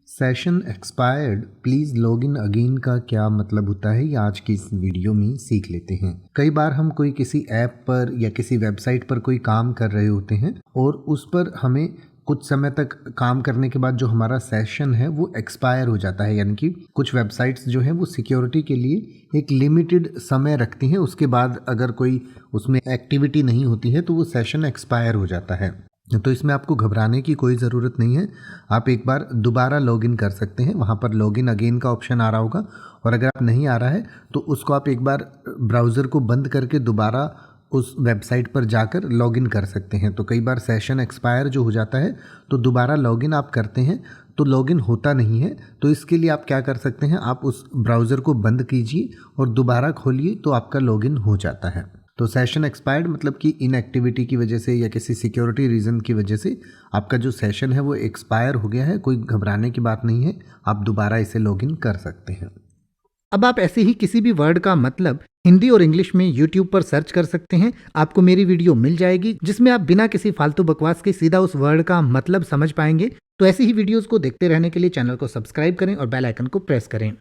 Session expired please log in again का क्या मतलब होता है, ये आज की इस वीडियो में सीख लेते हैं। कई बार हम कोई किसी ऐप पर या किसी वेबसाइट पर कोई काम कर रहे होते हैं और उस पर हमें कुछ समय तक काम करने के बाद जो हमारा सेशन है वो एक्सपायर हो जाता है। यानी कि कुछ वेबसाइट्स जो हैं वो सिक्योरिटी के लिए एक लिमिटेड समय रखती हैं, उसके बाद अगर कोई उसमें एक्टिविटी नहीं होती है तो वो सेशन एक्सपायर हो जाता है। तो इसमें आपको घबराने की कोई ज़रूरत नहीं है। आप एक बार दोबारा लॉगिन कर सकते हैं, वहाँ पर लॉगिन अगेन का ऑप्शन आ रहा होगा, और अगर आप नहीं आ रहा है तो उसको आप एक बार ब्राउज़र को बंद करके दोबारा उस वेबसाइट पर जाकर लॉगिन कर सकते हैं। तो कई बार सेशन एक्सपायर जो हो जाता है तो दोबारा लॉगिन आप करते हैं तो लॉगिन होता नहीं है। तो इसके लिए आप क्या कर सकते हैं, आप उस ब्राउज़र को बंद कीजिए और दोबारा खोलिए तो आपका लॉगिन हो जाता है। तो सेशन एक्सपायर्ड मतलब कि इनएक्टिविटी की वजह से या किसी सिक्योरिटी रीज़न की वजह से आपका जो सेशन है वो एक्सपायर हो गया है। कोई घबराने की बात नहीं है, आप दोबारा इसे लॉगिन कर सकते हैं। अब आप ऐसे ही किसी भी वर्ड का मतलब हिंदी और इंग्लिश में YouTube पर सर्च कर सकते हैं। आपको मेरी वीडियो मिल जाएगी जिसमें आप बिना किसी फालतू बकवास के सीधा उस वर्ड का मतलब समझ पाएंगे। तो ऐसी ही वीडियोस को देखते रहने के लिए चैनल को सब्सक्राइब करें और बेल आइकन को प्रेस करें।